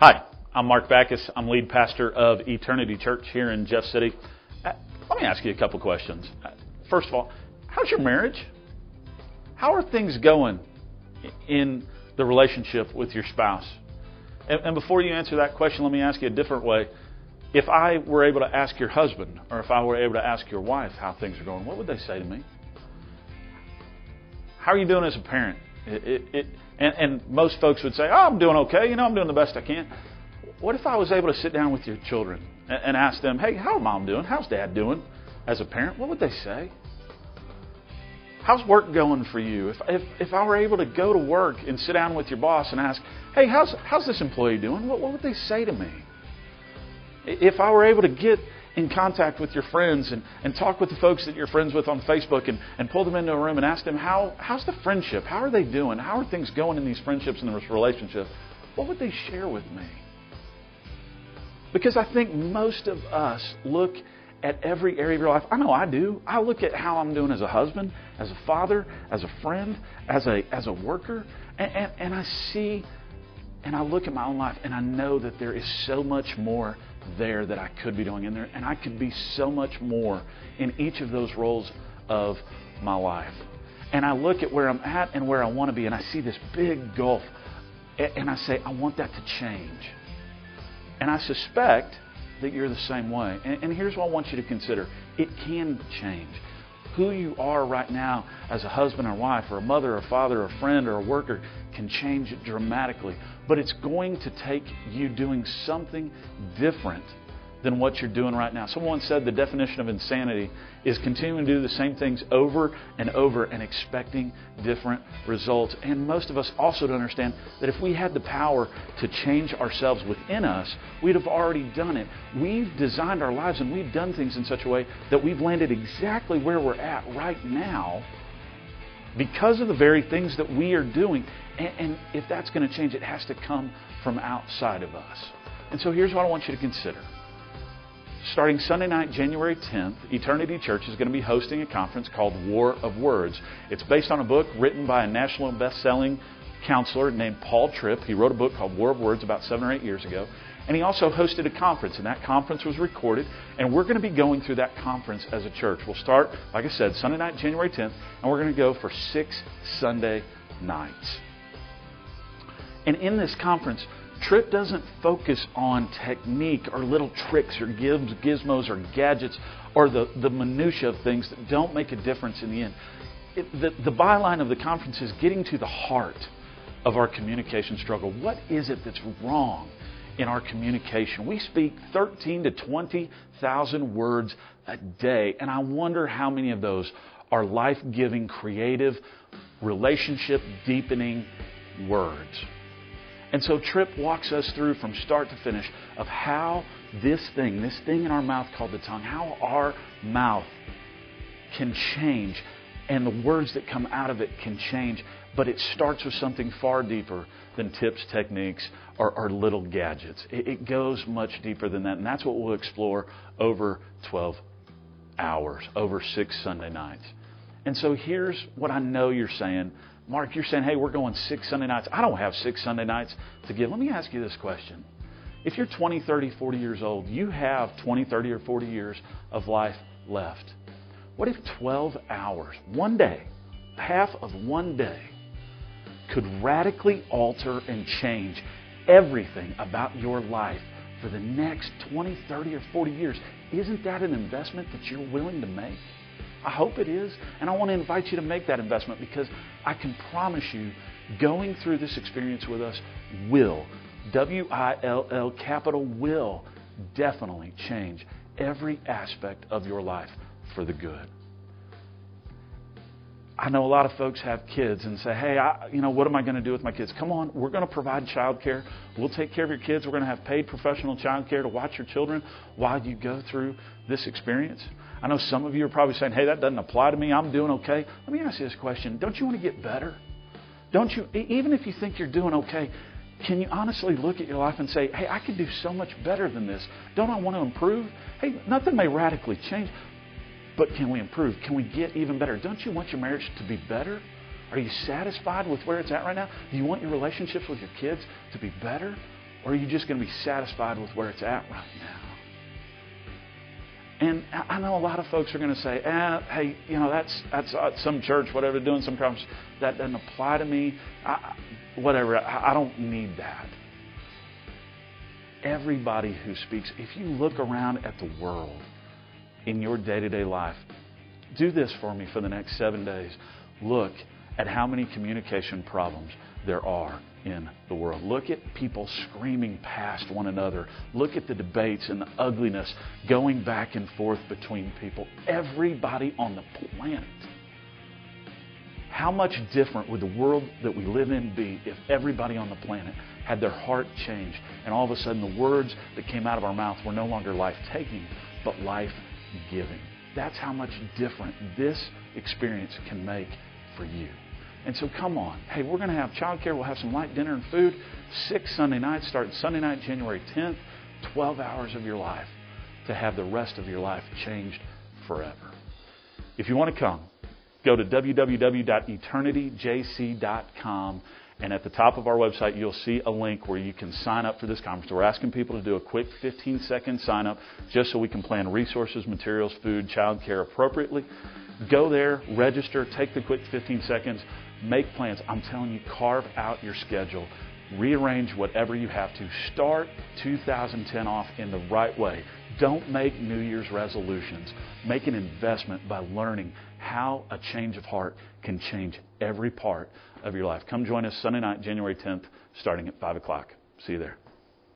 Hi, I'm Mark Backus. I'm lead pastor of Eternity Church here in Jeff City. Let me ask you a couple questions. First of all, how's your marriage? How are things going in the relationship with your spouse? And before you answer that question, let me ask you a different way. If I were able to ask your husband, or if I were able to ask your wife how things are going, what would they say to me? How are you doing as a parent? And most folks would say, oh, I'm doing okay. I'm doing the best I can. What if I was able to sit down with your children and ask them, hey, how's mom doing? How's dad doing as a parent? What would they say? How's work going for you? If I were able to go to work and sit down with your boss and ask, hey, how's this employee doing? What would they say to me? If I were able to get in contact with your friends and talk with the folks that you're friends with on Facebook and pull them into a room and ask them, how's the friendship? How are they doing? How are things going in these friendships and this relationship? What would they share with me? Because I think most of us look at every area of your life. I know I do. I look at how I'm doing as a husband, as a father, as a friend, as a worker, and I see and I look at my own life and I know that there is so much more there that I could be doing in there, and I could be so much more in each of those roles of my life. And I look at where I'm at and where I want to be, and I see this big gulf, and I say, I want that to change. And I suspect that you're the same way. And here's what I want you to consider. It can change. Who you are right now as a husband or wife or a mother or father or a friend or a worker can change dramatically. But it's going to take you doing something different than what you're doing right now. Someone said the definition of insanity is continuing to do the same things over and over and expecting different results. And most of us also don't understand that if we had the power to change ourselves within us, we'd have already done it. We've designed our lives and we've done things in such a way that we've landed exactly where we're at right now because of the very things that we are doing. And if that's going to change, it has to come from outside of us. And so here's what I want you to consider. Starting Sunday night, January 10th, Eternity Church is going to be hosting a conference called War of Words. It's based on a book written by a national best-selling counselor named Paul Tripp. He wrote a book called War of Words about 7 or 8 years ago. And he also hosted a conference, and that conference was recorded. And we're going to be going through that conference as a church. We'll start, like I said, Sunday night, January 10th, and we're going to go for 6 Sunday nights. And in this conference, Tripp doesn't focus on technique or little tricks or gizmos or gadgets or the minutia of things that don't make a difference in the end. The byline of the conference is getting to the heart of our communication struggle. What is it that's wrong in our communication? We speak 13 to 20,000 words a day, and I wonder how many of those are life-giving, creative, relationship-deepening words. And so Tripp walks us through from start to finish of how this thing in our mouth called the tongue, how our mouth can change and the words that come out of it can change. But it starts with something far deeper than tips, techniques, or little gadgets. It goes much deeper than that. And that's what we'll explore over 12 hours, over 6 Sunday nights. And so here's what I know you're saying. Mark, you're saying, hey, we're going 6 Sunday nights. I don't have 6 Sunday nights to give. Let me ask you this question. If you're 20, 30, 40 years old, you have 20, 30, or 40 years of life left. What if 12 hours, one day, half of one day, could radically alter and change everything about your life for the next 20, 30, or 40 years? Isn't that an investment that you're willing to make? I hope it is, and I want to invite you to make that investment because I can promise you going through this experience with us will, W-I-L-L, capital will, definitely change every aspect of your life for the good. I know a lot of folks have kids and say, hey, what am I going to do with my kids? Come on, we're going to provide child care. We'll take care of your kids. We're going to have paid professional child care to watch your children while you go through this experience. I know some of you are probably saying, hey, that doesn't apply to me. I'm doing okay. Let me ask you this question. Don't you want to get better? Don't you, even if you think you're doing okay, can you honestly look at your life and say, hey, I could do so much better than this? Don't I want to improve? Hey, nothing may radically change. But can we improve? Can we get even better? Don't you want your marriage to be better? Are you satisfied with where it's at right now? Do you want your relationships with your kids to be better? Or are you just going to be satisfied with where it's at right now? And I know a lot of folks are going to say, hey, that's some church, whatever they're doing, some conference, that doesn't apply to me. I don't need that. Everybody who speaks, if you look around at the world in your day-to-day life, do this for me for the next 7 days. Look at how many communication problems there are in the world. Look at people screaming past one another. Look at the debates and the ugliness going back and forth between people. Everybody on the planet. How much different would the world that we live in be if everybody on the planet had their heart changed and all of a sudden the words that came out of our mouth were no longer life-taking, but life-giving? That's how much different this experience can make for you. And so come on. Hey, we're going to have childcare. We'll have some light dinner and food. 6 Sunday nights, starting Sunday night, January 10th. 12 hours of your life to have the rest of your life changed forever. If you want to come, go to www.eternityjc.com. And at the top of our website, you'll see a link where you can sign up for this conference. We're asking people to do a quick 15-second sign up just so we can plan resources, materials, food, childcare appropriately. Go there, register, take the quick 15 seconds, make plans. I'm telling you, carve out your schedule. Rearrange whatever you have to. Start 2010 off in the right way. Don't make New Year's resolutions. Make an investment by learning how a change of heart can change every part of your life. Come join us Sunday night, January 10th, starting at 5 o'clock. See you there.